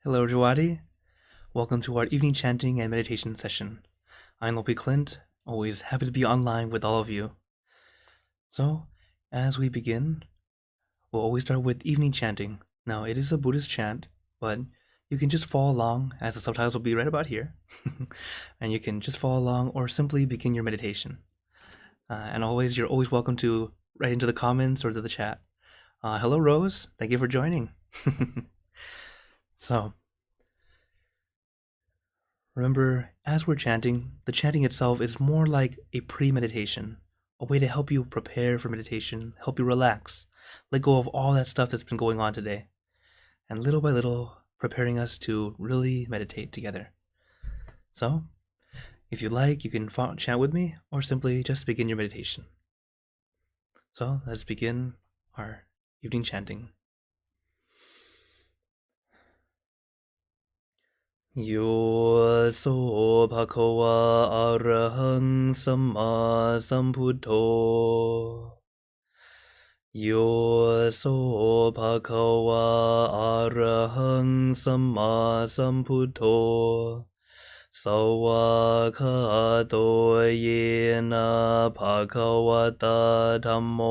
Hello, everybody. Welcome to our evening chanting and meditation session. I'm Klint, always happy to be online with all of you. So, as we begin, we'll always start with evening chanting. Now, it is a Buddhist chant, but you can just follow along as the subtitles will be right about here. And you can just follow along or simply begin your meditation. You're always welcome to write into the comments or to the chat. Hello, Rose. Thank you for joining. So, remember, as we're chanting, the chanting itself is more like a pre-meditation, a way to help you prepare for meditation, help you relax, let go of all that stuff that's been going on today, and little by little, preparing us to really meditate together. So, if you like, you can chant with me, or simply just begin your meditation. So, let's begin our evening chanting. โยโสภะคะวะอะระหังสัมมาสัมพุทโธโยโสภะคะวะอะระหังสัมมาสัมพุทโธสวากขาโตเยนะภะคะวะตาธัมโม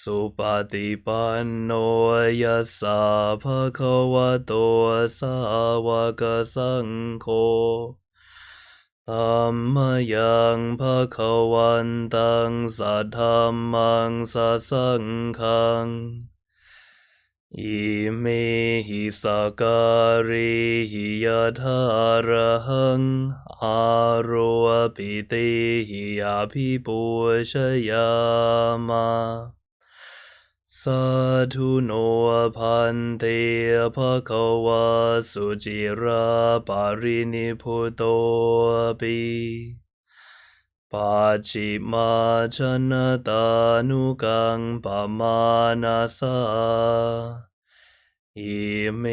สุปฏิปันโนยัสสะภะคะวะโตสาวกสังโฆธัมมยังภะคะวันตังสัทธัมมังสัสสังฆังอิเมหิสการิหิยถาระหังอาโรปิติหิยาภิปุชยามะสาธุโนพันเตภะคะวะสุจิราปารินิพุโตปิปัจฉิมาชนะตานุกังปมานาสาอิเม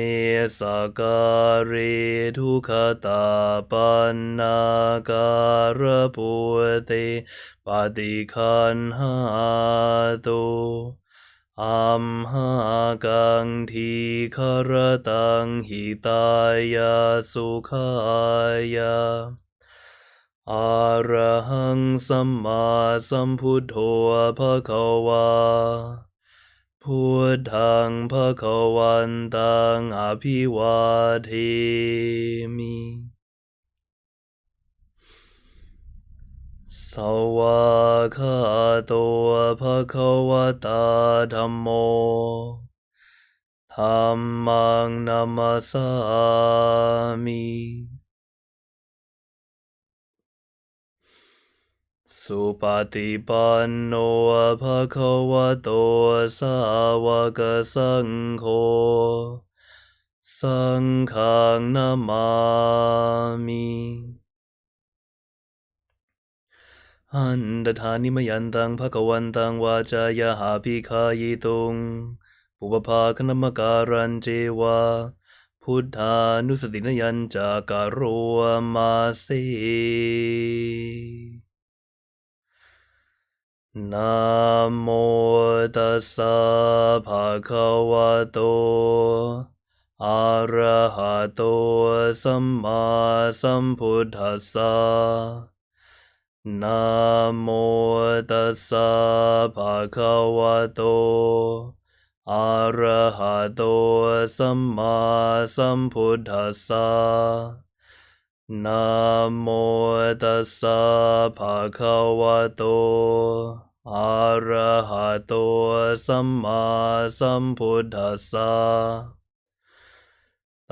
สการิทุขตาปันนาการปุเตปฏิคันหาตุอัมหากังทีคารตังหิตายาสุขายาอะระหังสัมมาสัมพุทโธภะคะวาพุทธังภะคะวันตังอภิวาเทมิสวากขาโตภะคะวะตาธัมโมธัมมังนัมมัสสามิสุปฏิปันโนภะคะวะโตสาวกสังโฆสังฆังนามามิหันตถานิมยันตังภะคะวันตังวาจายะหาภิคายิตุงปุปภาคณมการันเจวะพุทธานุสตินยัญจากาโรมาเสนะโมตัสสะภะคะวะโตอะระหะโตสัมมาสัมพุทธัสสะนะโมตัสสะภะคะวะโตอะระหะโตสัมมาสัมพุทธัสสะนะโมตัสสะภะคะวะโตอะระหะโตสัมมาสัมพุทธัสสะ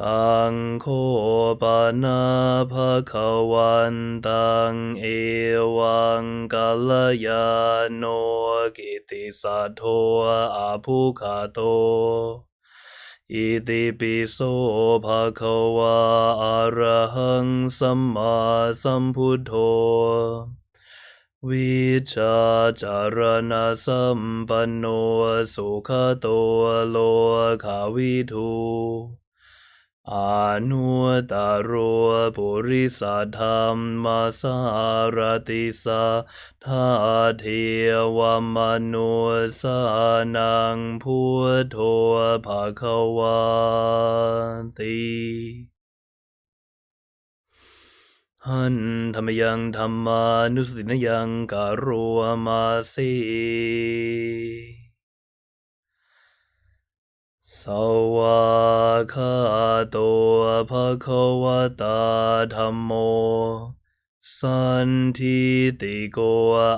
ตังโฆปนาภะคะวันตังเอวังกัลยาโนกิติสัทโธอาภุคาโตอิติปิโสภะคะวะอะระหังสัมมาสัมพุทโธวิชาจารณะสัมปันโนสุขโตโลกาวิทู อนุตตรปุริสธรรมสารติสาธาเทวมนุสานังพุทโธภควาติหันธรรมยังธรรมานุสตินยังกะโรมาสิสวากขาโตภควตาธัมโมสันทิติโก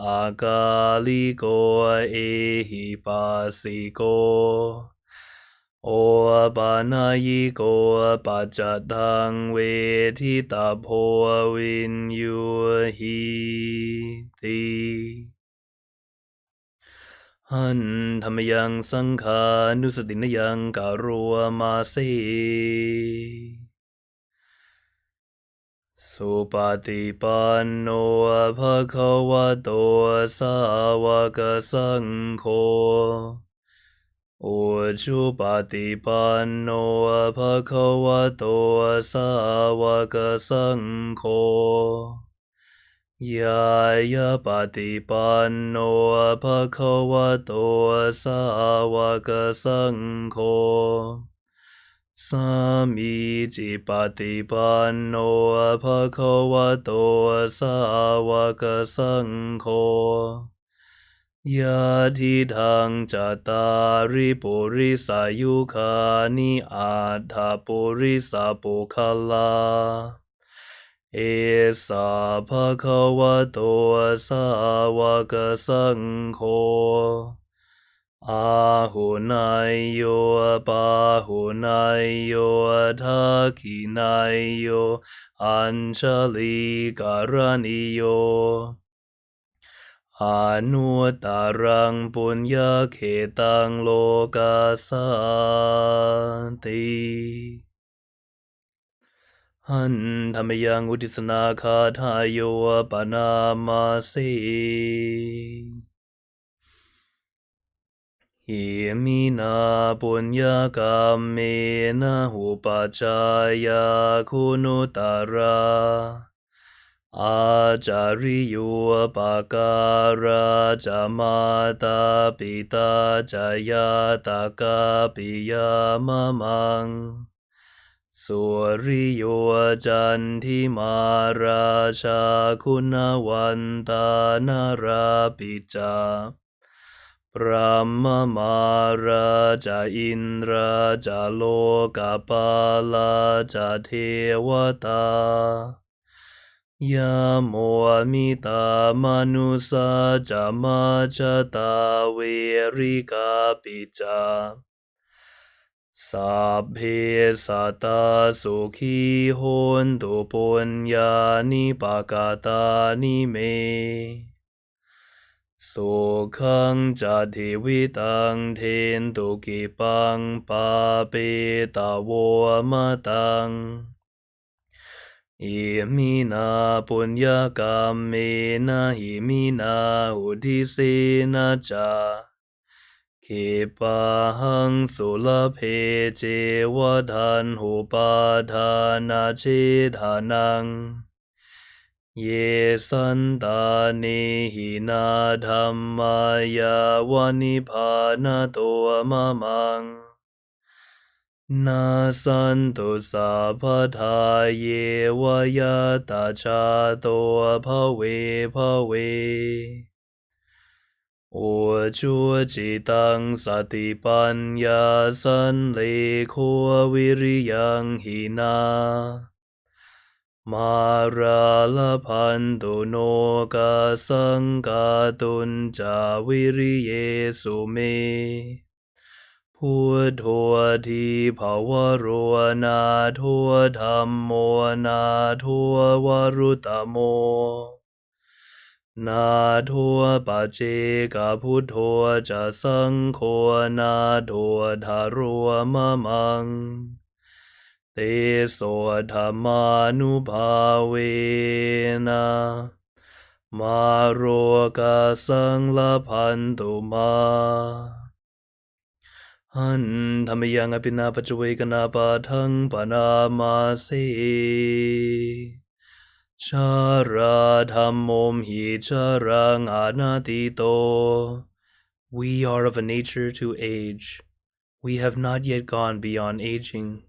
อากาลิโกเอหิปัสสิโกโอปานายิโกปัจจตังเวทิตาโพวินยูหิติหันธรรมยังสังขานุสตินยังกะโรมาเสสุปฏิปันโนภะคะวะโตสาวกสังโฆอุชุปฏิปันโนภะคะวะโตสาวกสังโฆยายาปฏิปันโนภะคะวะโตสาวกสังโฆสามีจิปฏิปันโนภะคะวะโตสาวกสังโฆยะทิทังจัตตาริปุริสายุคานิอัฏฐปุริสปุคลาเอสาภะคะวะโตสาวกสังโฆอาหุนายโยปาหุนายโยทักขินายโยอัญชลิการณิโยอนุตตรังปุญญเขตังโลกาสันติหันธรรมยังอุทิศนาคาทายโยปนามาสิหิมินาปุญญากรรมเมนะหุปัจจายาคุณุตรา อาจาริโยปาการาจามาตาปิตาจายาตากาปิยามะมังสุริโยจันทิมาราชาคุณวันตานาราปิจาพระมมาราจาอินราจาโลกาปาลาจาเทวตายาโมมิตามนุสาจามาจตาเวริกาปิจาสัพเพสัตตาสุขีโหนตุปุญญานิปกาตานิเมสุขังจัตถิวิตังเทนตุกิปังปาเปตาโวมะตังอิมินาปุญญากรรมเมนะหิมินาอุทิเสนะจาเขปะหังสุลเพเจวทันหุปาทานาเชทานังเยสันตานิหินาธรรมายาวานิพานาตัวมะมังนาสันตุสัพพทาเยวายาตาชาตัวภเวภเวโอชัวจิตังสติปัญญาสันเลโควิริยังหินามาราลพันตุโนกาสังกาตุนจาวิริเยสุเมพุทโธทีภาวโรนาโทธรรมโมนาโทวรุตโมนาโทปัจเจกพุทโธจะสังโฆนาโทธารวมะมังเตโสธรรมานุภาเวนะมาโรกาสังละพันตุมา Hun tamayang apinapachawekana patang panamase. Chara dhammom hi charang anatito. We are of a nature to age. We have not yet gone beyond aging.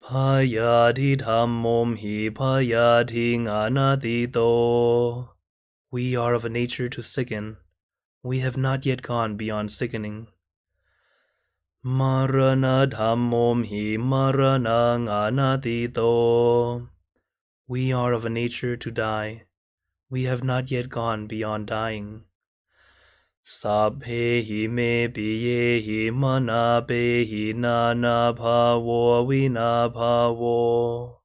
Payati dhammom hi payati anatito. We are of a nature to sicken. We have not yet gone beyond sickening. Marana dhammom hi maranang anatito. We are of a nature to die. We have not yet gone beyond dying. Sabhe me biye mana behi nana bhavo vina bhavo.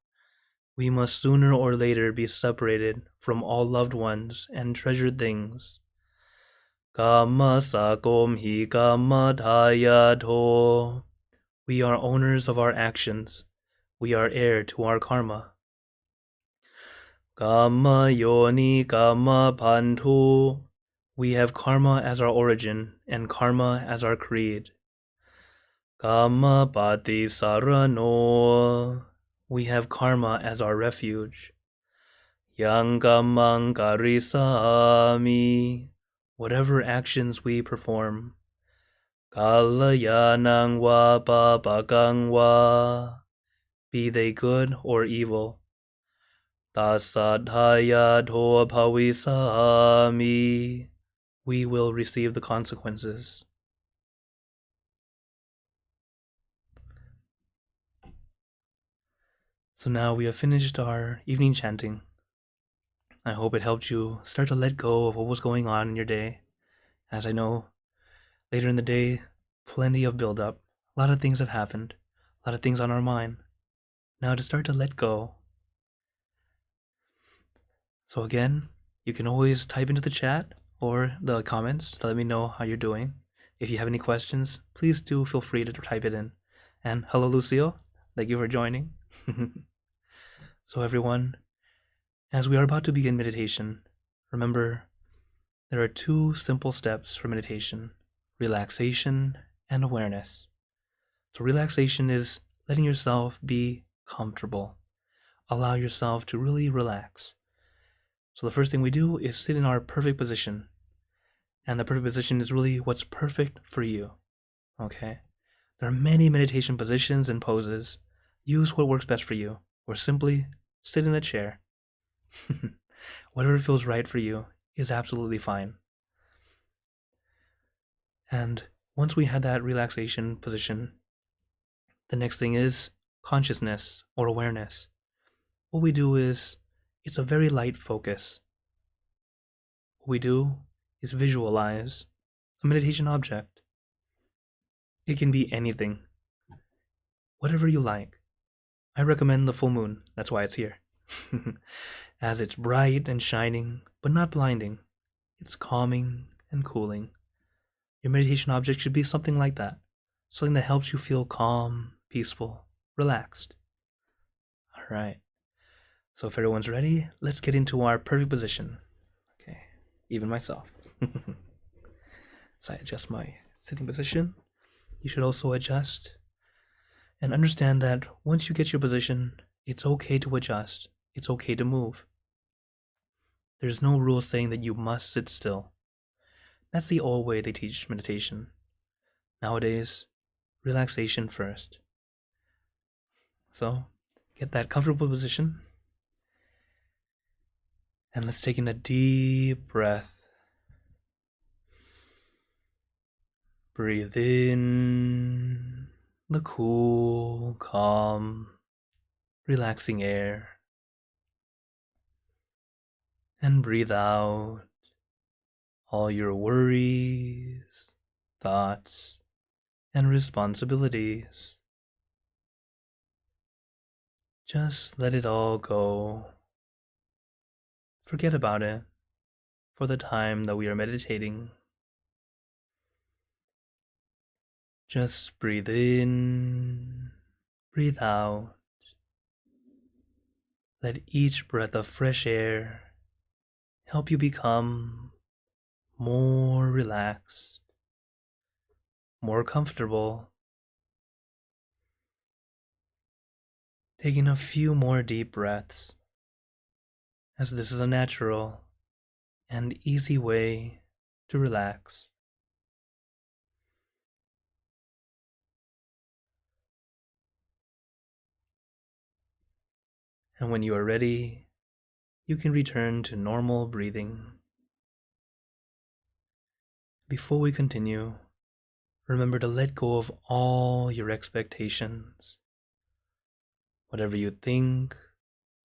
We must sooner or later be separated from all loved ones and treasured things. Kama sakom hi kama dhayato. We are owners of our actions. We are heir to our karma. Kama yoni kama pantu. We have karma as our origin and karma as our creed. Kama pati sarano. We have karma as our refuge. Yangamang karisami. Whatever actions we perform. Kalayanang wa papagang wa. Be they good or evil. Tasadhaya to bhavisami. We will receive the consequences. So now we have finished our evening chanting. I hope it helped you start to let go of what was going on in your day. As I know, later in the day, plenty of build-up. A lot of things have happened. A lot of things on our mind. Now to start to let go. So again, you can always type into the chat or the comments to let me know how you're doing. If you have any questions, please do feel free to type it in. And hello, Lucille. Thank you for joining. So everyone, as we are about to begin meditation, remember there are 2 simple steps for meditation: relaxation and awareness. So relaxation is letting yourself be comfortable. Allow yourself to really relax. So the first thing we do is sit in our perfect position. And the perfect position is really what's perfect for you. Okay? There are many meditation positions and poses. Use what works best for you, or simply sit in a chair. Whatever feels right for you is absolutely fine. And once we had that relaxation position, the next thing is consciousness or awareness. What we do is, it's a very light focus. What we do is visualize a meditation object. It can be anything. Whatever you like. I recommend the full moon, that's why it's here. As it's bright and shining, but not blinding. It's calming and cooling. Your meditation object should be something like that. Something that helps you feel calm, peaceful, relaxed. Alright. So if everyone's ready, let's get into our perfect position. Okay, even myself. So I adjust my sitting position. You should also adjust. And understand that once you get your position, it's okay to adjust. It's okay to move. There's no rule saying that you must sit still. That's the old way they teach meditation. Nowadays, relaxation first. So, get that comfortable position. And let's take in a deep breath. Breathe in the cool, calm, relaxing air. And breathe out all your worries, thoughts, and responsibilities. Just let it all go. Forget about it for the time that we are meditating. Just breathe in, breathe out. Let each breath of fresh air help you become more relaxed, more comfortable. Taking a few more deep breaths, as this is a natural and easy way to relax. And when you are ready, you can return to normal breathing. Before we continue, remember to let go of all your expectations. Whatever you think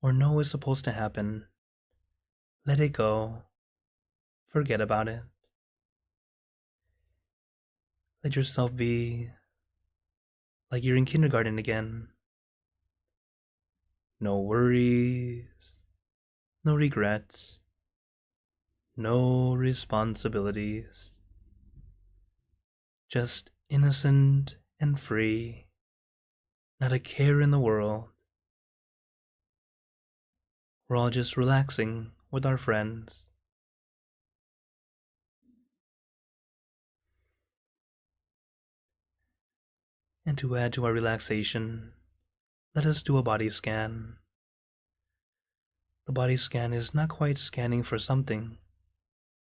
or know is supposed to happen, let it go. Forget about it. Let yourself be like you're in kindergarten again. No worries, no regrets, no responsibilities. Just innocent and free. Not a care in the world. We're all just relaxing with our friends. And to add to our relaxation, let us do a body scan. The body scan is not quite scanning for something,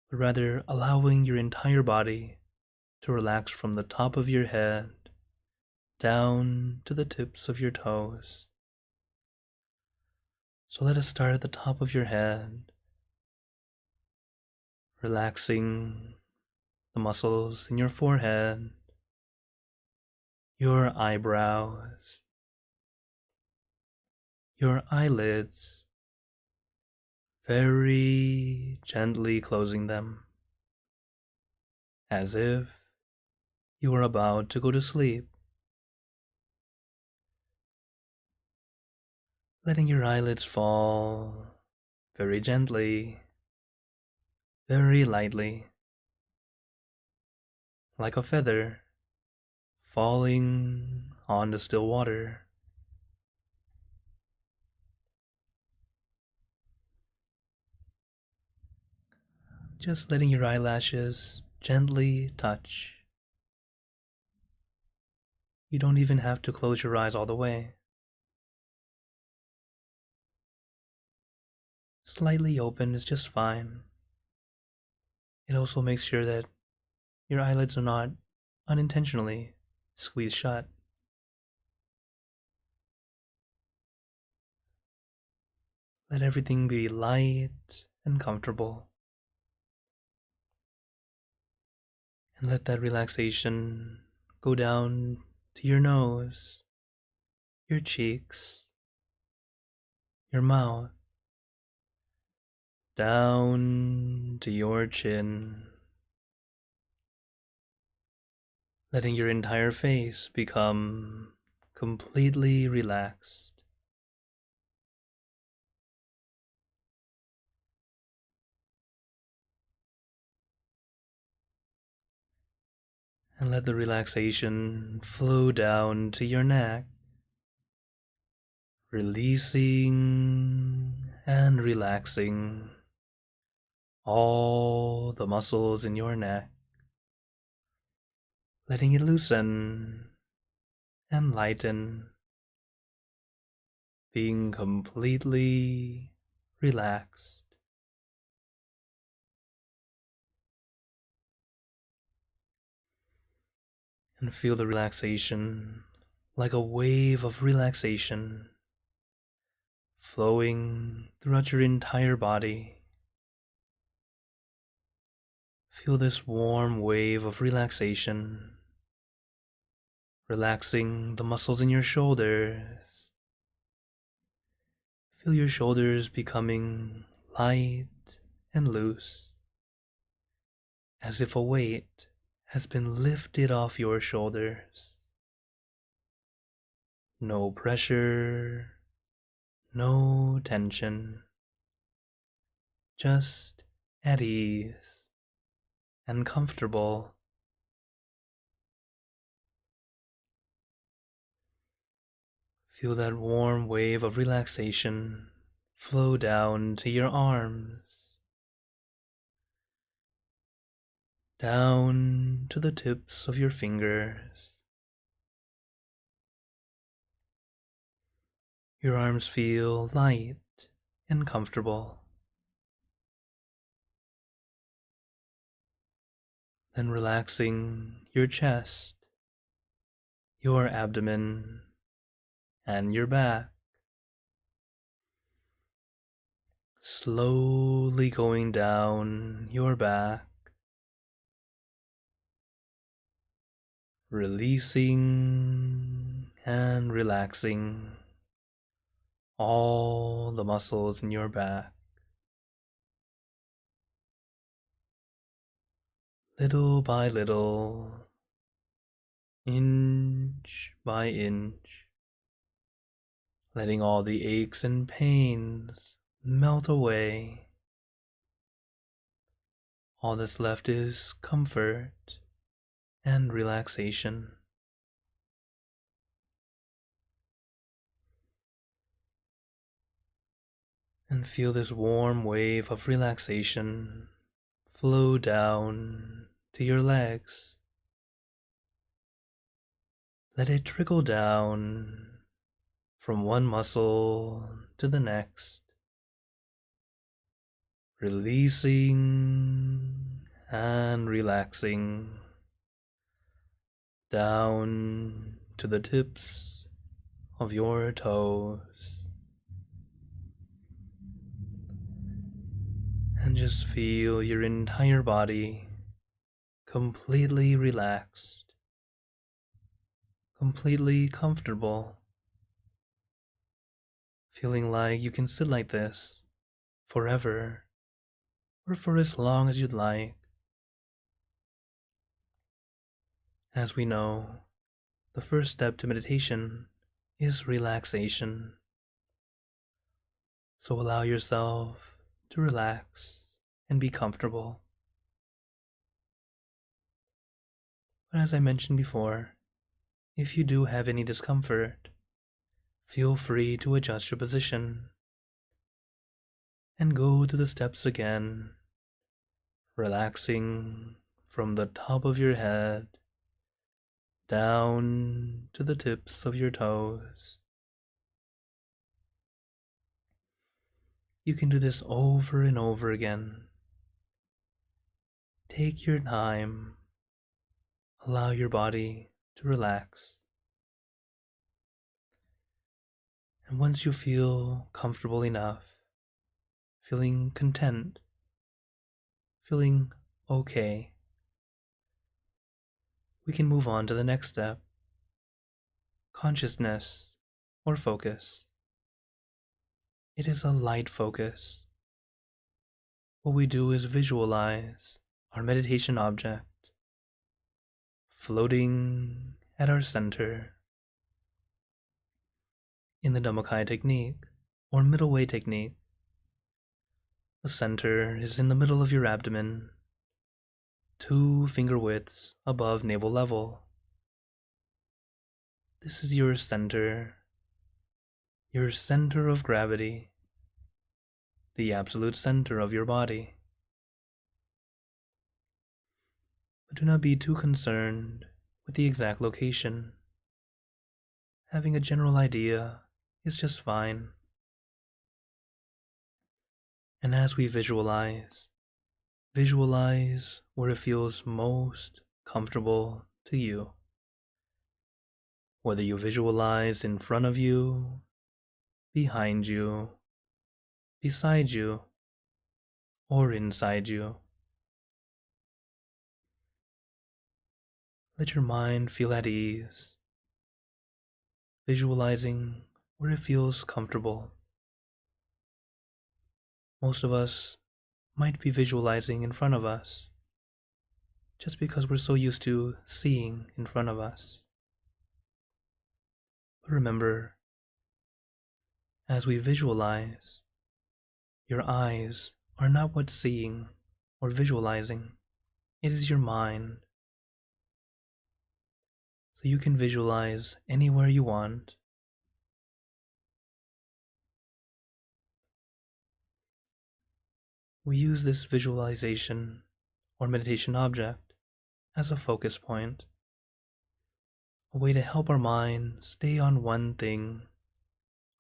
but rather allowing your entire body to relax from the top of your head down to the tips of your toes. So let us start at the top of your head, relaxing the muscles in your forehead, your eyebrows, your eyelids, very gently closing them, as if you were about to go to sleep. Letting your eyelids fall very gently, very lightly, like a feather falling on the still water. Just letting your eyelashes gently touch. You don't even have to close your eyes all the way. Slightly open is just fine. It also makes sure that your eyelids are not unintentionally squeezed shut. Let everything be light and comfortable. And let that relaxation go down to your nose, your cheeks, your mouth, down to your chin, letting your entire face become completely relaxed. And let the relaxation flow down to your neck, releasing and relaxing all the muscles in your neck, letting it loosen and lighten, being completely relaxed. And feel the relaxation like a wave of relaxation flowing throughout your entire body. Feel this warm wave of relaxation, relaxing the muscles in your shoulders. Feel your shoulders becoming light and loose, as if a weight has been lifted off your shoulders. No pressure, no tension, just at ease and comfortable. Feel that warm wave of relaxation flow down to your arms, down to the tips of your fingers. Your arms feel light and comfortable. Then relaxing your chest, your abdomen, and your back. Slowly going down your back, releasing and relaxing all the muscles in your back. Little by little, inch by inch, letting all the aches and pains melt away. All that's left is comfort and relaxation. And feel this warm wave of relaxation flow down to your legs. Let it trickle down from one muscle to the next, releasing and relaxing down to the tips of your toes. And just feel your entire body completely relaxed, completely comfortable, feeling like you can sit like this forever or for as long as you'd like. As we know, the first step to meditation is relaxation. So allow yourself to relax and be comfortable. But as I mentioned before, if you do have any discomfort, feel free to adjust your position and go to the steps again, relaxing from the top of your head down to the tips of your toes. You can do this over and over again. Take your time. Allow your body to relax. And once you feel comfortable enough, feeling content, feeling okay, we can move on to the next step, consciousness or focus. It is a light focus. What we do is visualize our meditation object floating at our center. In the Dhammakaya technique or middle way technique, the center is in the middle of your abdomen, 2 finger widths above navel level. This is your center of gravity, the absolute center of your body. But do not be too concerned with the exact location. Having a general idea is just fine. And as we visualize where it feels most comfortable to you. Whether you visualize in front of you, behind you, beside you, or inside you. Let your mind feel at ease, visualizing where it feels comfortable. Most of us might be visualizing in front of us, just because we're so used to seeing in front of us. But remember, as we visualize, your eyes are not what's seeing or visualizing. It is your mind. So you can visualize anywhere you want. We use this visualization or meditation object as a focus point, a way to help our mind stay on one thing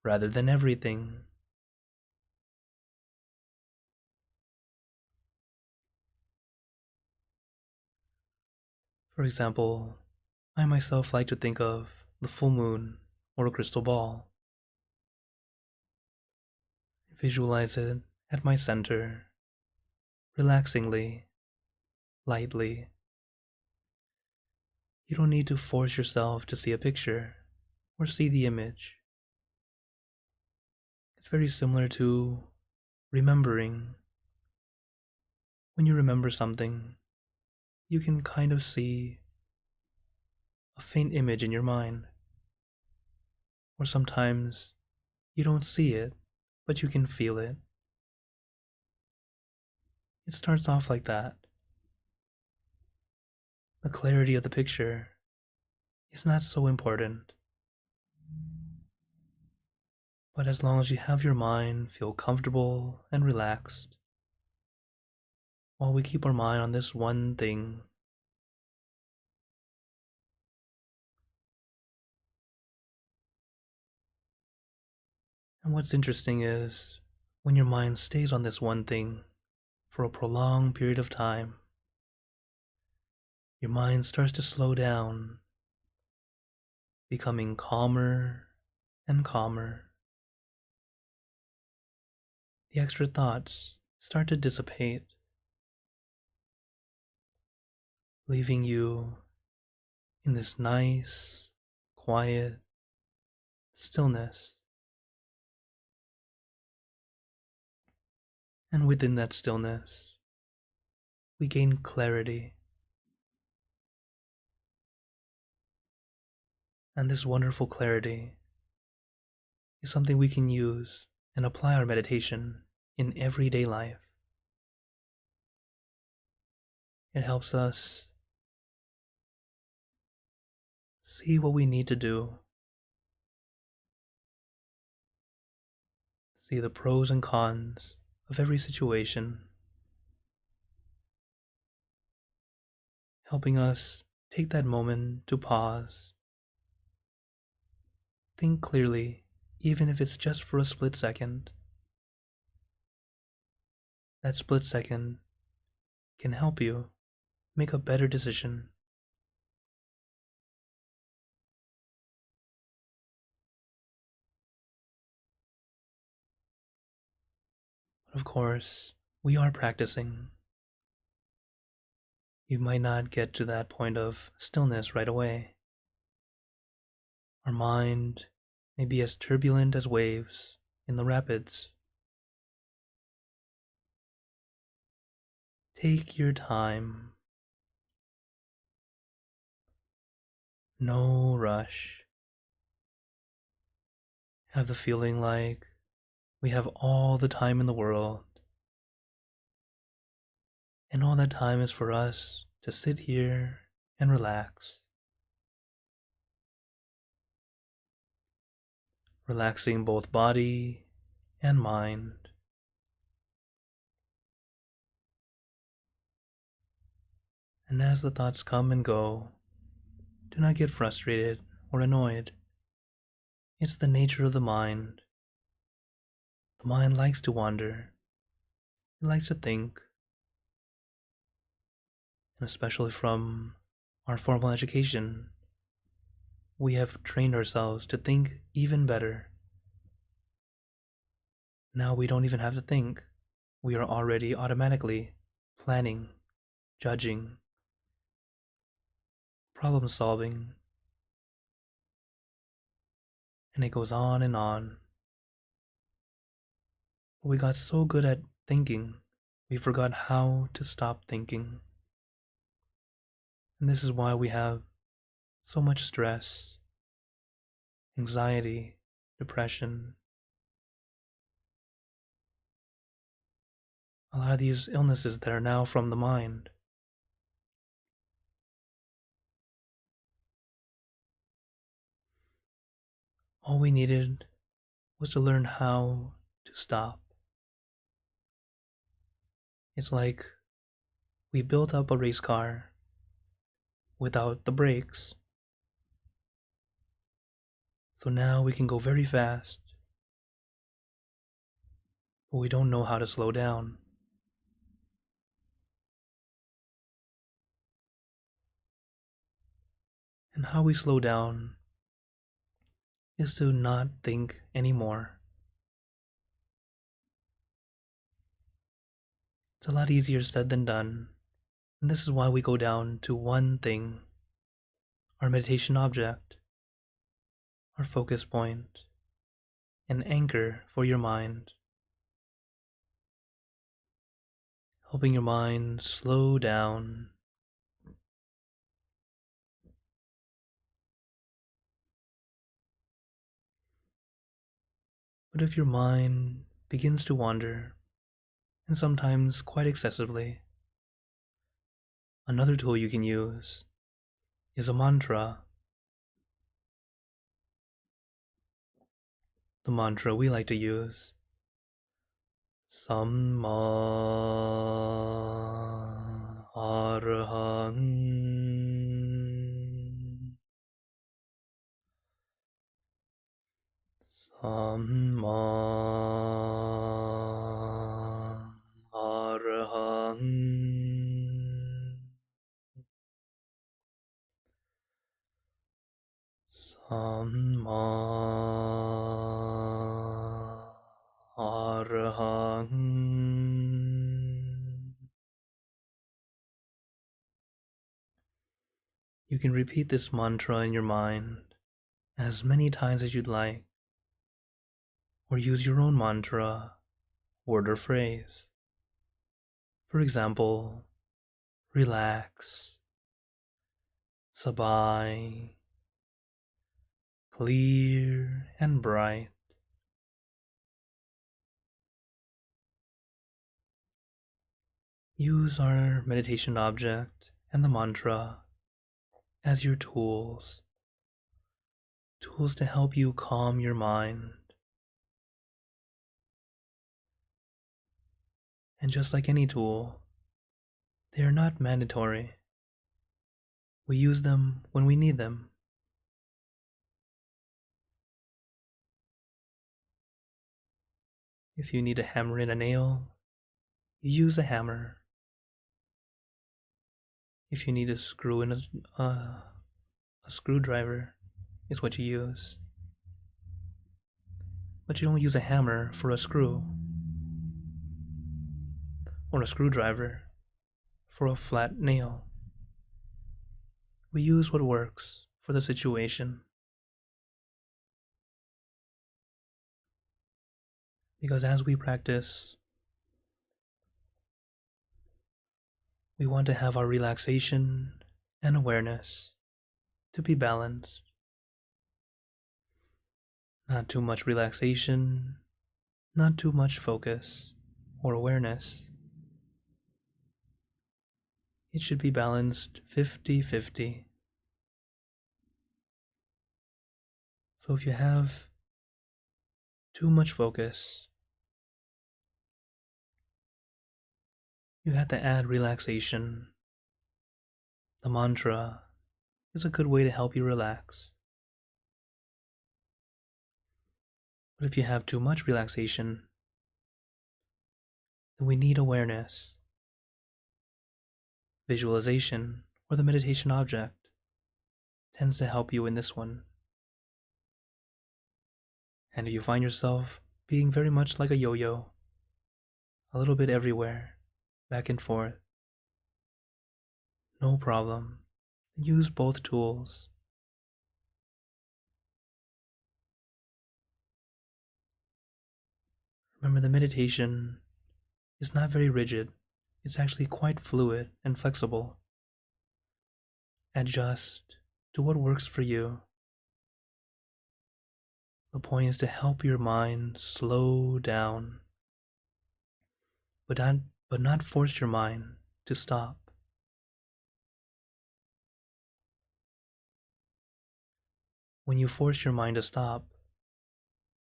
rather than everything. For example, I myself like to think of the full moon or a crystal ball. Visualize it at my center, relaxingly, lightly. You don't need to force yourself to see a picture or see the image. It's very similar to remembering. When you remember something, you can kind of see a faint image in your mind. Or sometimes you don't see it, but you can feel it. It starts off like that. The clarity of the picture is not so important. But as long as you have your mind feel comfortable and relaxed, while we keep our mind on this one thing, and what's interesting is when your mind stays on this one thing for a prolonged period of time, your mind starts to slow down, becoming calmer and calmer. The extra thoughts start to dissipate, leaving you in this nice, quiet stillness. And within that stillness, we gain clarity. And this wonderful clarity is something we can use and apply our meditation in everyday life. It helps us see what we need to do, see the pros and cons of every situation, helping us take that moment to pause, think clearly, even if it's just for a split second. That split second can help you make a better decision. But of course, we are practicing. You might not get to that point of stillness right away. Our mind may be as turbulent as waves in the rapids. Take your time. No rush. Have the feeling like we have all the time in the world. And all that time is for us to sit here and relax. Relaxing both body and mind. And as the thoughts come and go, do not get frustrated or annoyed. It's the nature of the mind. The mind likes to wander. It likes to think. And especially from our formal education, we have trained ourselves to think even better. Now we don't even have to think. We are already automatically planning, judging, problem solving, and it goes on and on. But we got so good at thinking, we forgot how to stop thinking. And this is why we have so much stress, anxiety, depression. A lot of these illnesses that are now from the mind. All we needed was to learn how to stop. It's like we built up a race car without the brakes. So now we can go very fast, but we don't know how to slow down. And how we slow down is to not think anymore. It's a lot easier said than done, and this is why we go down to one thing, our meditation object, our focus point, an anchor for your mind, helping your mind slow down. But if your mind begins to wander, and sometimes quite excessively, another tool you can use is a mantra. The mantra we like to use, Samma Arahang, Samma Arahang, Samma Arahang. You can repeat this mantra in your mind as many times as you'd like, or use your own mantra, word or phrase. For example, relax, sabai, clear and bright. Use our meditation object and the mantra as your tools to help you calm your mind. And just like any tool, they are not mandatory. We use them when we need them. If you need to hammer in a nail, you use a hammer. If you need to screw in a screwdriver, is what you use. But you don't use a hammer for a screw, or a screwdriver for a flat nail. We use what works for the situation. Because as we practice, we want to have our relaxation and awareness to be balanced. Not too much relaxation, not too much focus or awareness. It should be balanced 50-50. So if you have too much focus, you have to add relaxation. The mantra is a good way to help you relax. But if you have too much relaxation, then we need awareness. Visualization, or the meditation object, tends to help you in this one. And if you find yourself being very much like a yo-yo, a little bit everywhere, back and forth, no problem. Use both tools. Remember, the meditation is not very rigid. It's actually quite fluid and flexible. Adjust to what works for you. The point is to help your mind slow down, but not force your mind to stop. When you force your mind to stop,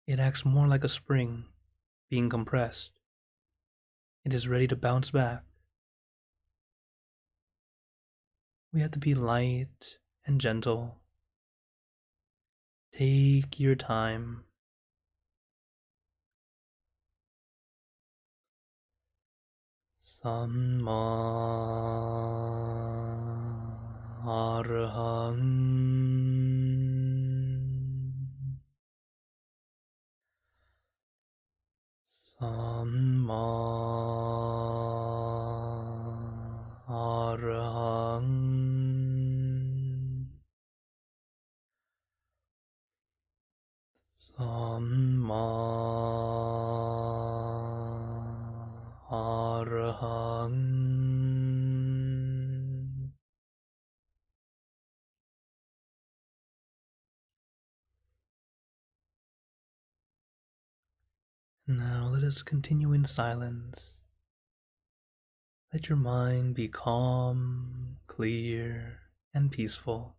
it acts more like a spring being compressed. It is ready to bounce back. We have to be light and gentle. Take your time. Samma Arahang. Samma Arahang. Samma Arahang. Now let us continue in silence. Let your mind be calm, clear, and peaceful.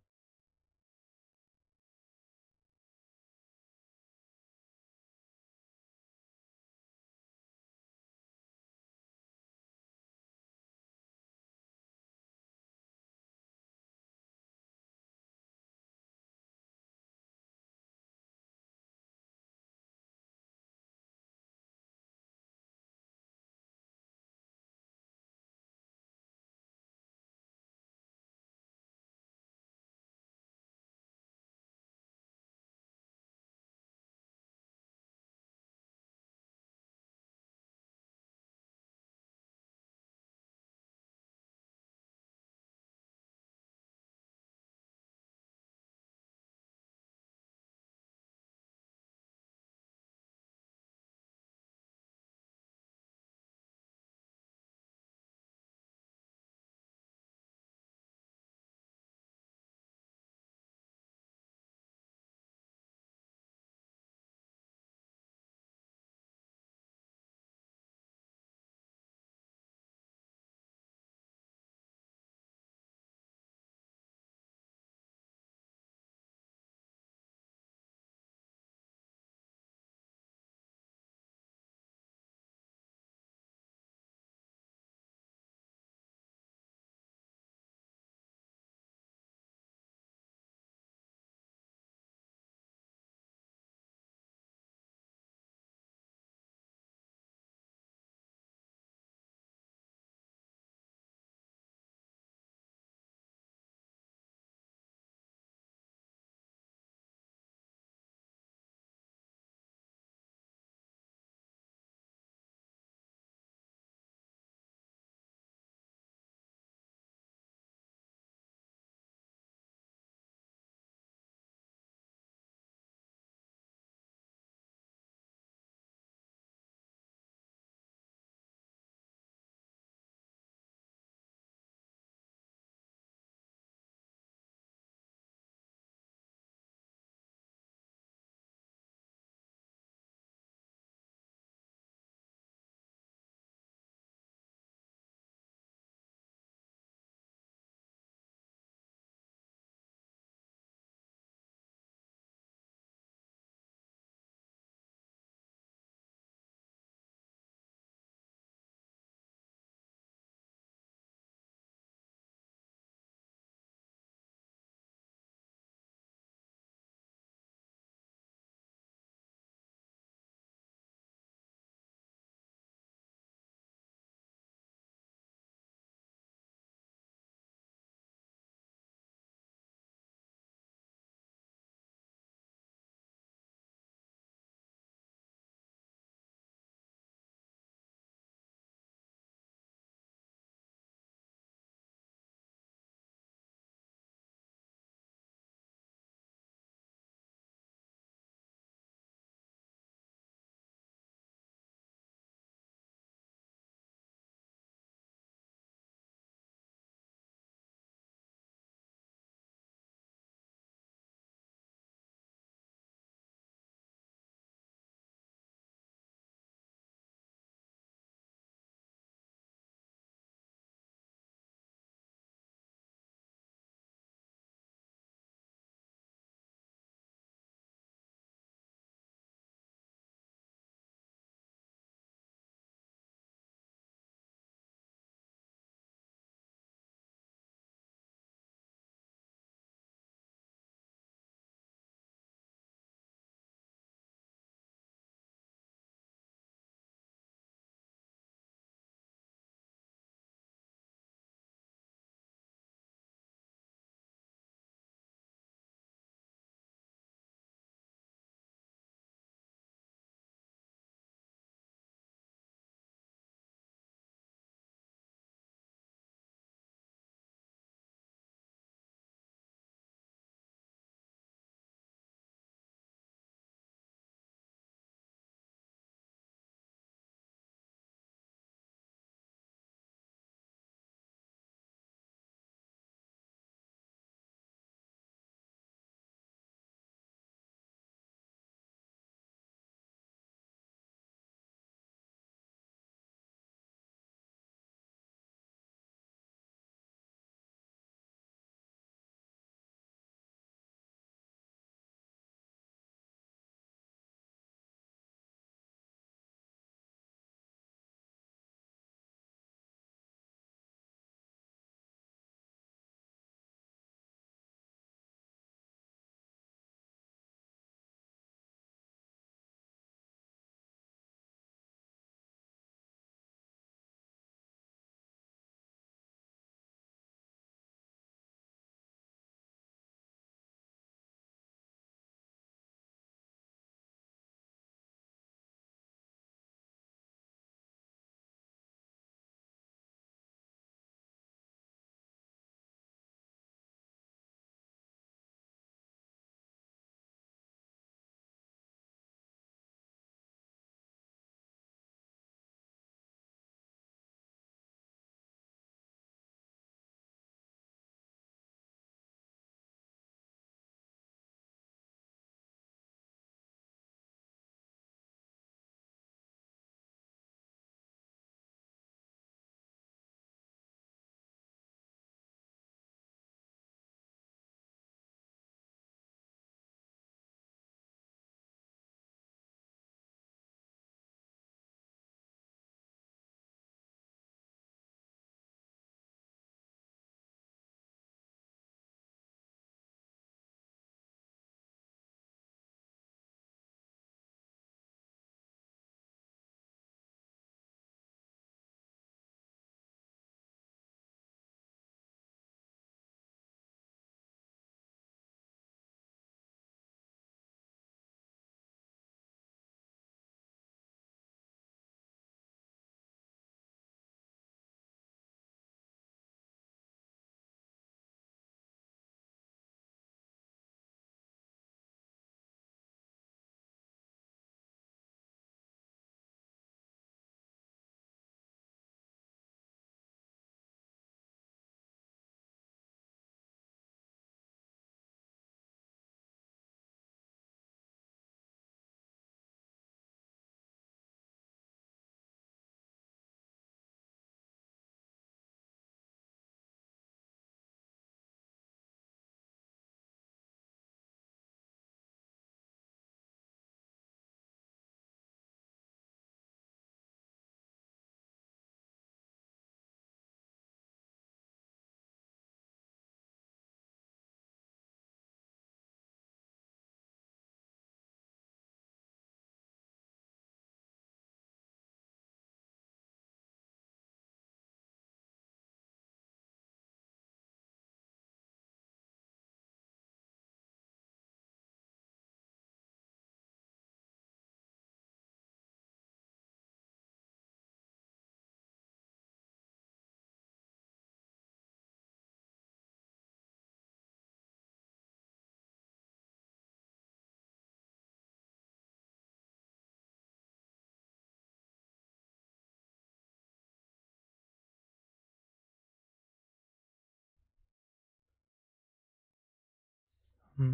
Arahang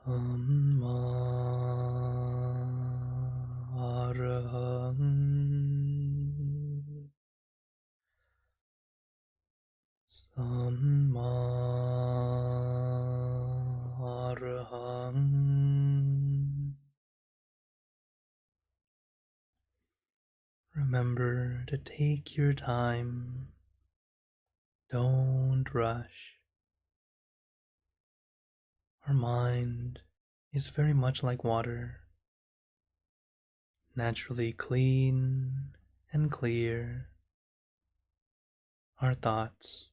Samma Arahang Samma Arahang. Remember to take your time. Don't rush. Our mind is very much like water, naturally clean and clear. Our thoughts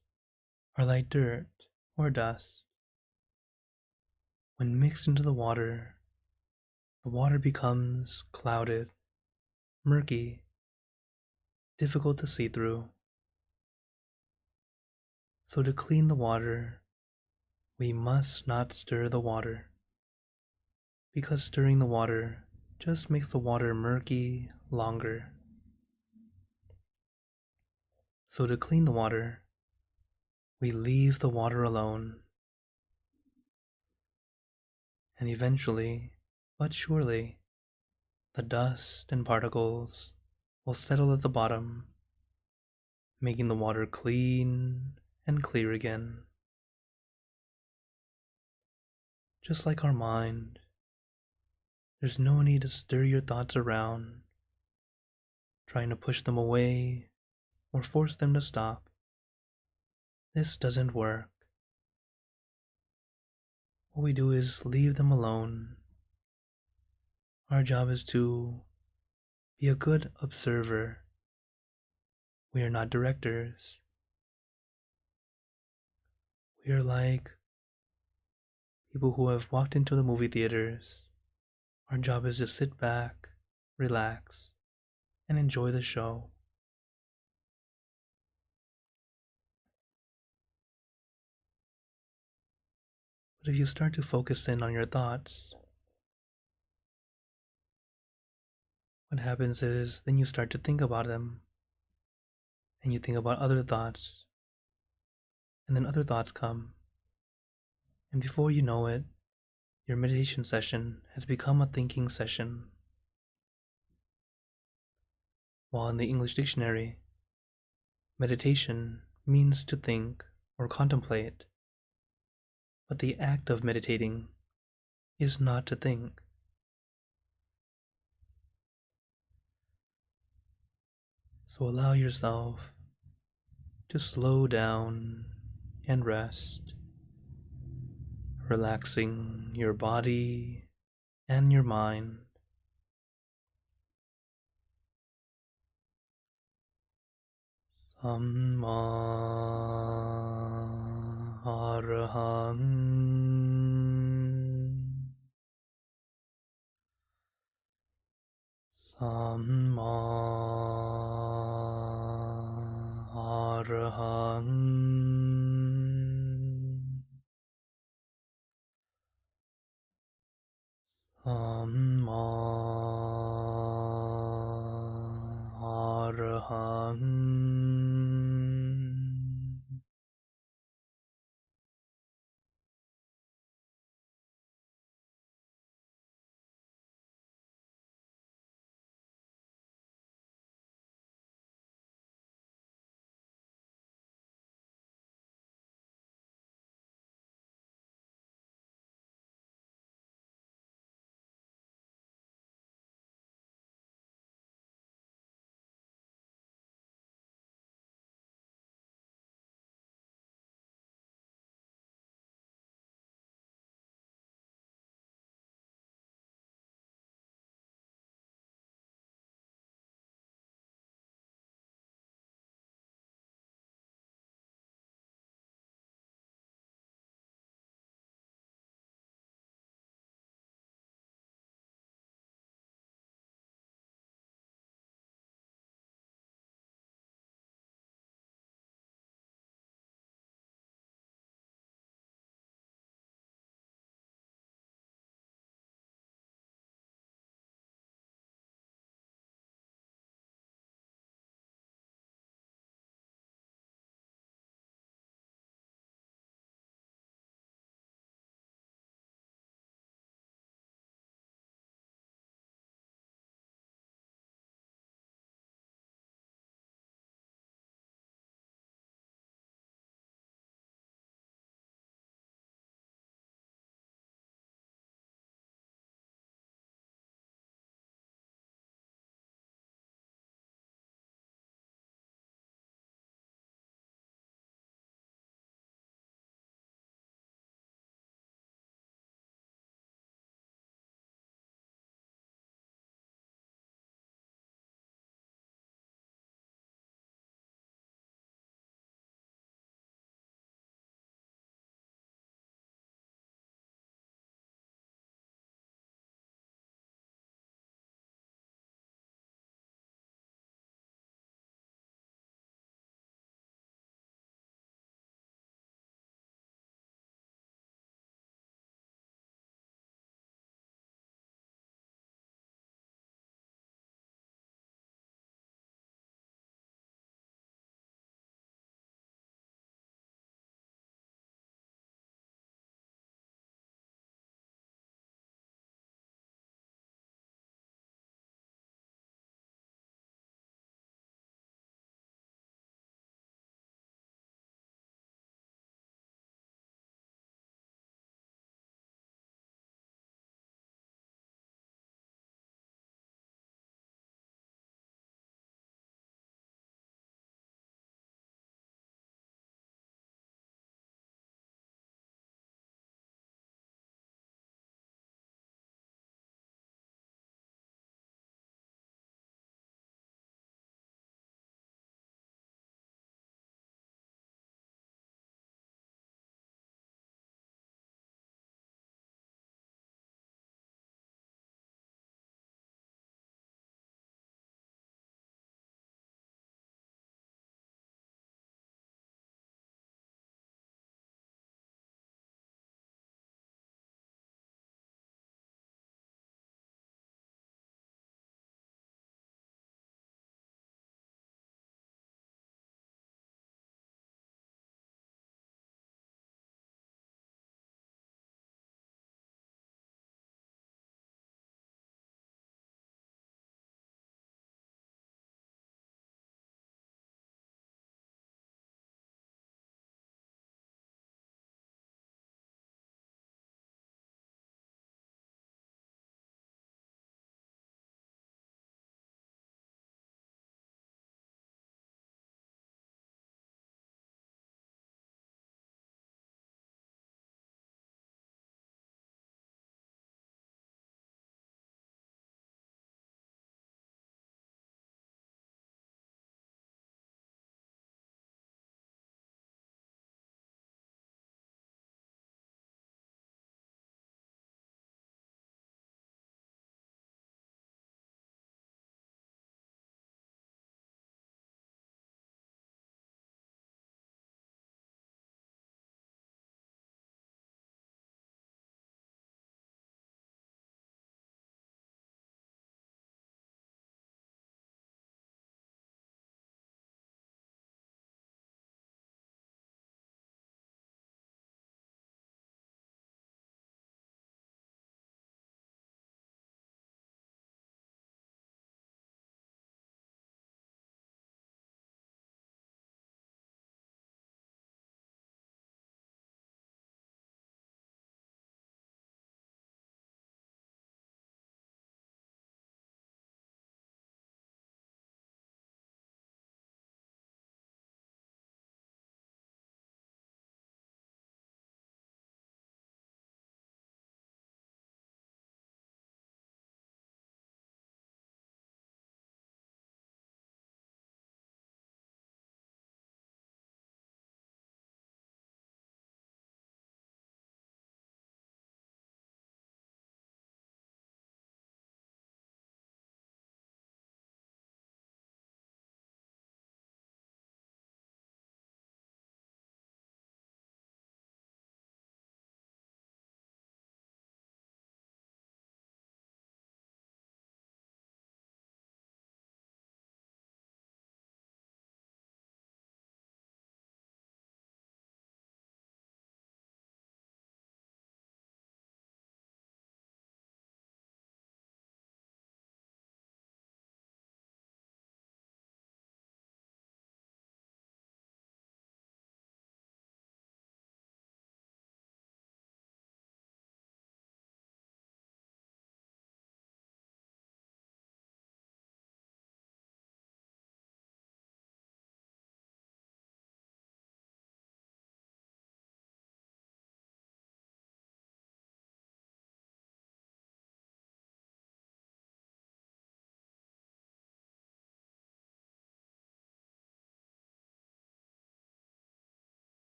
are like dirt or dust. When mixed into the water becomes clouded, murky, difficult to see through. So to clean the water, we must not stir the water, because stirring the water just makes the water murky longer. So to clean the water, we leave the water alone. And eventually, but surely, the dust and particles will settle at the bottom, making the water clean and clear again. Just like our mind, there's no need to stir your thoughts around, trying to push them away or force them to stop. This doesn't work. What we do is leave them alone. Our job is to be a good observer. We are not directors. We are like people who have walked into the movie theaters. Our job is to sit back, relax, and enjoy the show. But if you start to focus in on your thoughts, what happens is then you start to think about them, and you think about other thoughts, and then other thoughts come. And before you know it, your meditation session has become a thinking session. While in the English dictionary, meditation means to think or contemplate, but the act of meditating is not to think. So allow yourself to slow down and rest, relaxing your body and your mind. Samma Arahang Samma Arahang Samma Arahang.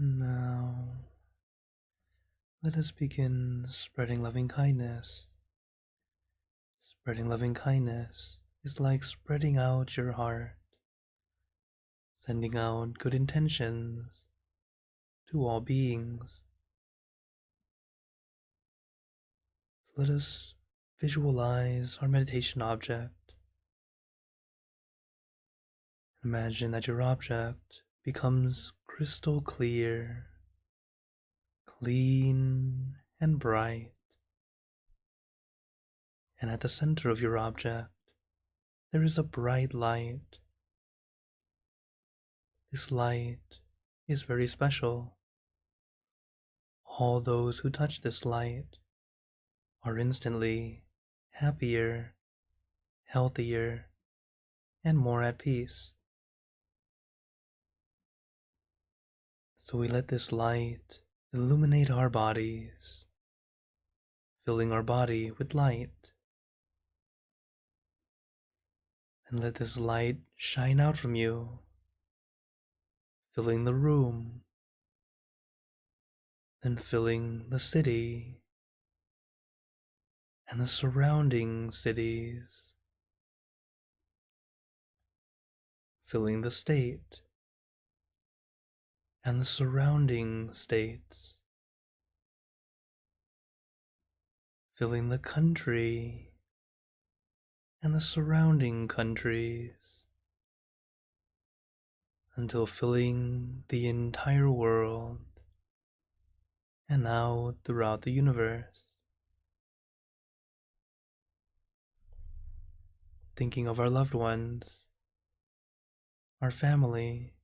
Now, let us begin spreading loving kindness. Spreading loving kindness is like spreading out your heart, sending out good intentions to all beings. So let us visualize our meditation object. Imagine that your object becomes crystal clear, clean, and bright. And at the center of your object, there is a bright light. This light is very special. All those who touch this light are instantly happier, healthier, and more at peace. So we let this light illuminate our bodies, filling our body with light. And let this light shine out from you, filling the room, then filling the city and the surrounding cities, filling the state and the surrounding states, filling the country and the surrounding countries, until filling the entire world and out throughout the universe. Thinking of our loved ones, our family,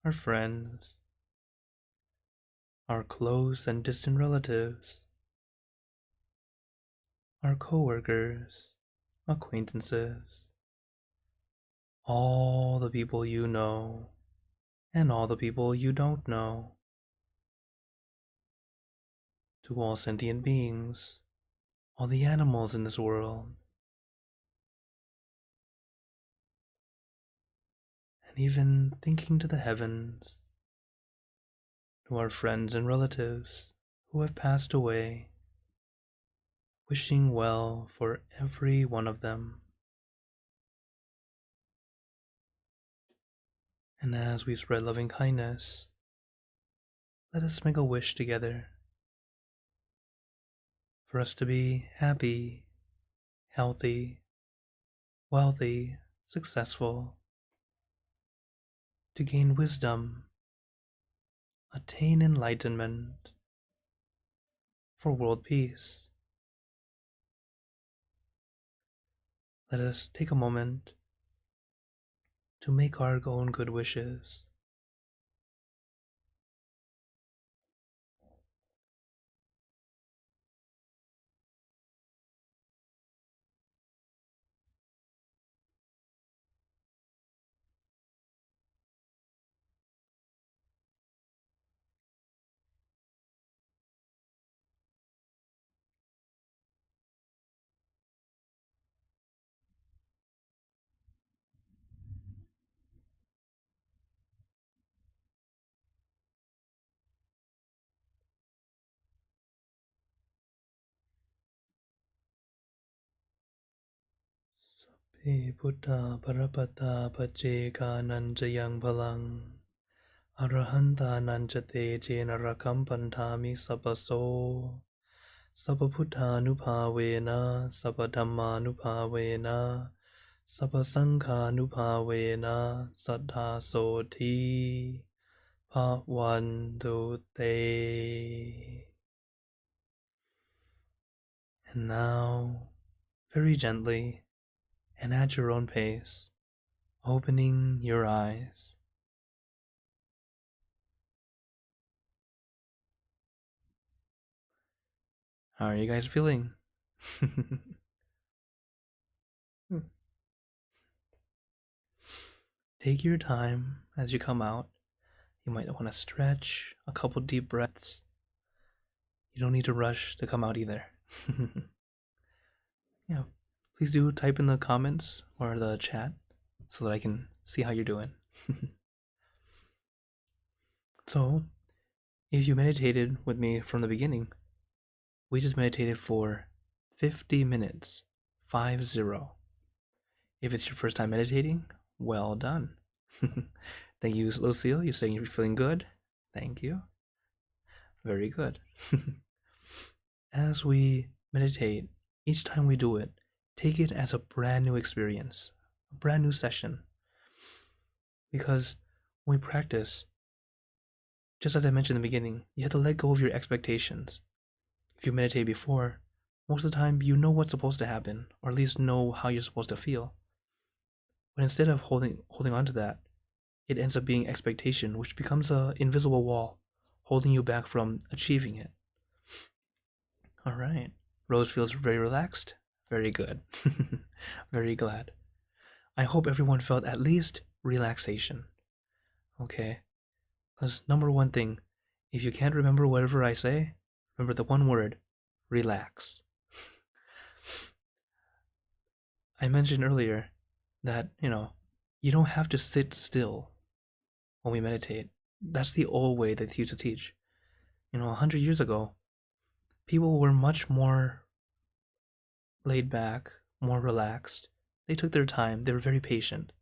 our friends, our close and distant relatives, our coworkers, acquaintances, all the people you know, and all the people you don't know. To all sentient beings, all the animals in this world, and even thinking to the heavens, to our friends and relatives who have passed away, wishing well for every one of them. And as we spread loving kindness, let us make a wish together for us to be happy, healthy, wealthy, successful, to gain wisdom, attain enlightenment, for world peace. Let us take a moment to make our own good wishes. Sape Buddha Parapata Pacheka Nanjayang Balang Arahanta Nanjate Jenarakam Pantami Sapaso Sapaputanupavena Sapadhammanupavena Sapasankhanupavena Saddha Soti Pavandute. And now, very gently and at your own pace, opening your eyes. How are you guys feeling? Take your time as you come out. You might want to stretch, a couple deep breaths. You don't need to rush to come out either. Yeah, please do type in the comments or the chat so that I can see how you're doing. So, If you meditated with me from the beginning, we just meditated for 50 minutes. 50. If it's your first time meditating, well done. Thank you, Lucille. You're saying you're feeling good. Thank you. Very good. As we meditate, each time we do it, take it as a brand new experience, a brand new session. Because when we practice, just as I mentioned in the beginning, you have to let go of your expectations. If you meditate before, most of the time you know what's supposed to happen, or at least know how you're supposed to feel. But instead of holding on to that, it ends up being expectation, which becomes an invisible wall, holding you back from achieving it. All right. Rose feels very relaxed. Very good. Very glad. I hope everyone felt at least relaxation. Okay? Because number one thing, if you can't remember whatever I say, remember the one word, relax. I mentioned earlier that, you don't have to sit still when we meditate. That's the old way they used to teach. 100 years ago, people were much more laid back, more relaxed. They took their time. They were very patient.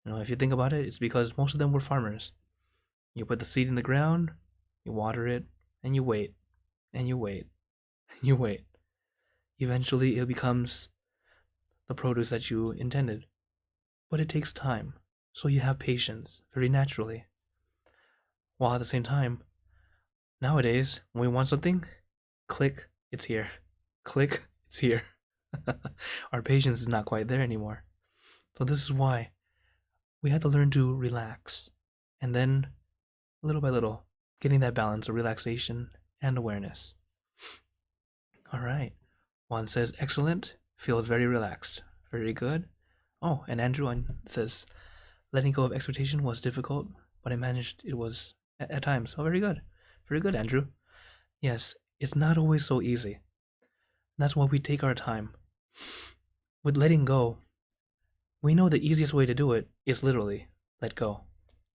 If you think about it, it's because most of them were farmers. You put the seed in the ground, you water it, and you wait, and you wait, and you wait. Eventually, it becomes the produce that you intended. But it takes time, so you have patience very naturally. While at the same time, nowadays, when we want something, click, it's here. Click, it's here. Our patience is not quite there anymore. So this is why we had to learn to relax. And then, little by little, getting that balance of relaxation and awareness. All right. Juan says, excellent. Feels very relaxed. Very good. Oh, and Andrew says, letting go of expectation was difficult, but I managed it was at times. Oh, very good. Very good, Andrew. Yes, it's not always so easy. That's why we take our time. With letting go, we know the easiest way to do it is literally let go.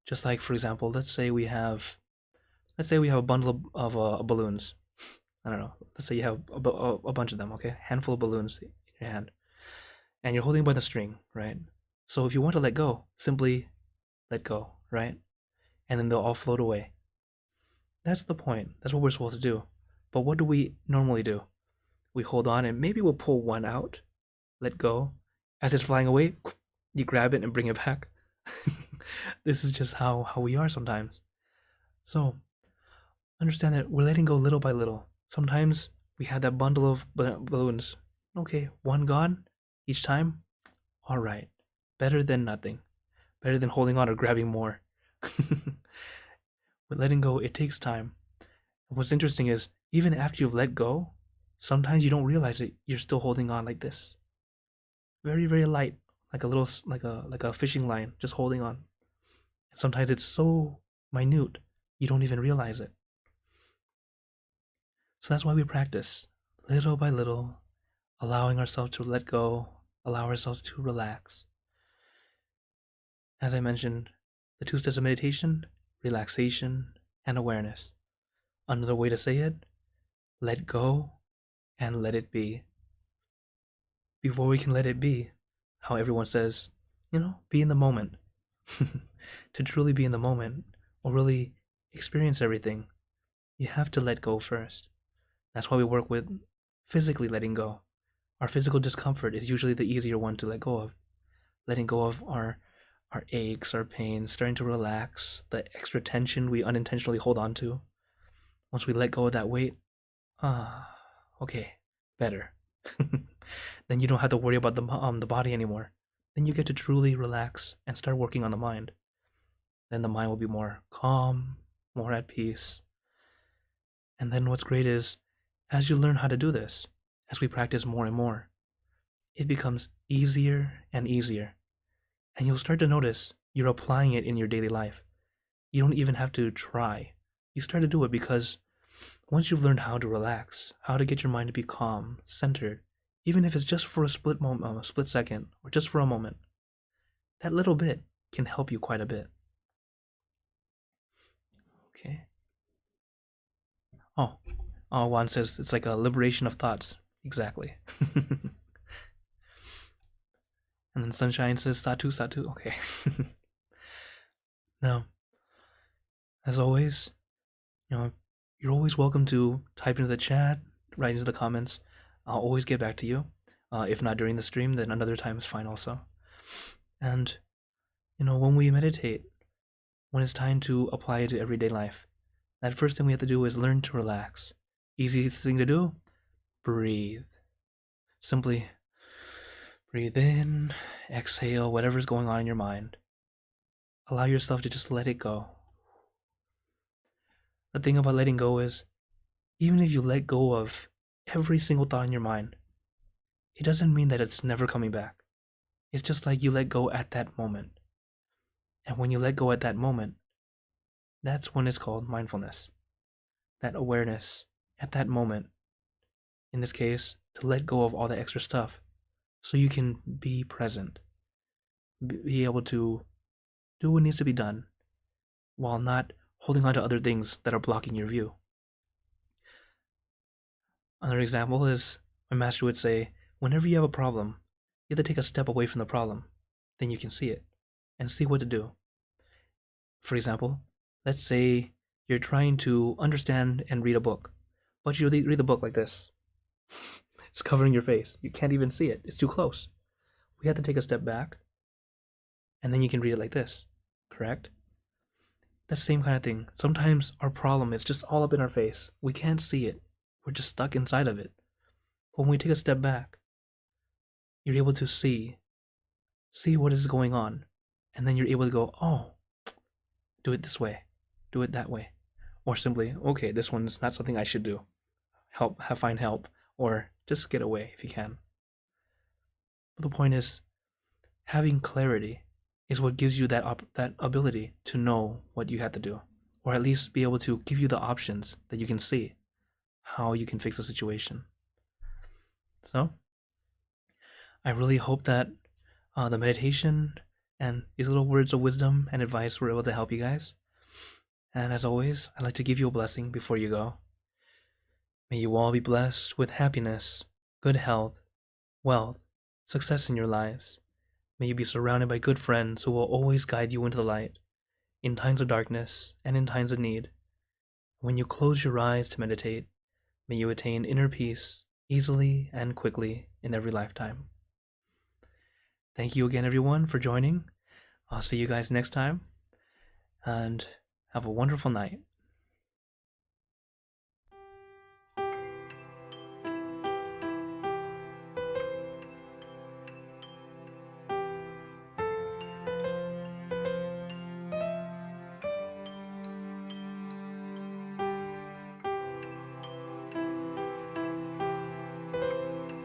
Just like, for example, let's say we have a bundle of balloons. I don't know. Let's say you have a bunch of them, okay? A handful of balloons in your hand. And you're holding by the string, right? So if you want to let go, simply let go, right? And then they'll all float away. That's the point. That's what we're supposed to do. But what do we normally do? We hold on and maybe we'll pull one out, let go. As it's flying away, you grab it and bring it back. This is just how we are sometimes. So understand that we're letting go little by little. Sometimes we have that bundle of balloons. Okay, one gone each time. All right, better than nothing. Better than holding on or grabbing more. But letting go, it takes time. And what's interesting is even after you've let go, sometimes you don't realize it. You're still holding on like this, very very light, like a little like a fishing line, just holding on. And sometimes it's so minute you don't even realize it. So that's why we practice little by little, allowing ourselves to let go, allow ourselves to relax. As I mentioned, the two steps of meditation, relaxation, and awareness. Another way to say it, let go and let it be. Before we can let it be, how everyone says, be in the moment. To truly be in the moment or really experience everything, you have to let go first. That's why we work with physically letting go. Our physical discomfort is usually the easier one to let go of. Letting go of our aches, our pains, starting to relax, the extra tension we unintentionally hold on to. Once we let go of that weight, okay, better. Then you don't have to worry about the body anymore. Then you get to truly relax and start working on the mind. Then the mind will be more calm, more at peace. And then what's great is, as you learn how to do this, as we practice more and more, it becomes easier and easier. And you'll start to notice you're applying it in your daily life. You don't even have to try. You start to do it because once you've learned how to relax, how to get your mind to be calm, centered, even if it's just for a split second, or just for a moment, that little bit can help you quite a bit. Okay. Oh, Juan says it's like a liberation of thoughts. Exactly. And then Sunshine says Satu Satu. Okay. Now, as always, you're always welcome to type into the chat, write into the comments. I'll always get back to you. If not during the stream, then another time is fine also. And when we meditate, when it's time to apply it to everyday life, that first thing we have to do is learn to relax. Easiest thing to do, breathe. Simply breathe in, exhale whatever's going on in your mind. Allow yourself to just let it go. The thing about letting go is, even if you let go of every single thought in your mind, it doesn't mean that it's never coming back. It's just like you let go at that moment. And when you let go at that moment, that's when it's called mindfulness. That awareness at that moment, in this case, to let go of all the extra stuff so you can be present, be able to do what needs to be done while not holding on to other things that are blocking your view. Another example is my master would say, whenever you have a problem, you have to take a step away from the problem. Then you can see it and see what to do. For example, let's say you're trying to understand and read a book, but you read the book like this. It's covering your face. You can't even see it. It's too close. We have to take a step back, and then you can read it like this. Correct? The same kind of thing. Sometimes our problem is just all up in our face. We can't see it. We're just stuck inside of it. But when we take a step back, you're able to see what is going on, and then you're able to go, oh, do it this way, do it that way, or simply, okay, this one's not something I should do. Find help, or just get away if you can. But the point is, having clarity is what gives you that ability to know what you have to do, or at least be able to give you the options that you can see how you can fix the situation. So, I really hope that the meditation and these little words of wisdom and advice were able to help you guys. And as always, I'd like to give you a blessing before you go. May you all be blessed with happiness, good health, wealth, success in your lives. May you be surrounded by good friends who will always guide you into the light, in times of darkness and in times of need. When you close your eyes to meditate, may you attain inner peace easily and quickly in every lifetime. Thank you again, everyone, for joining. I'll see you guys next time, and have a wonderful night.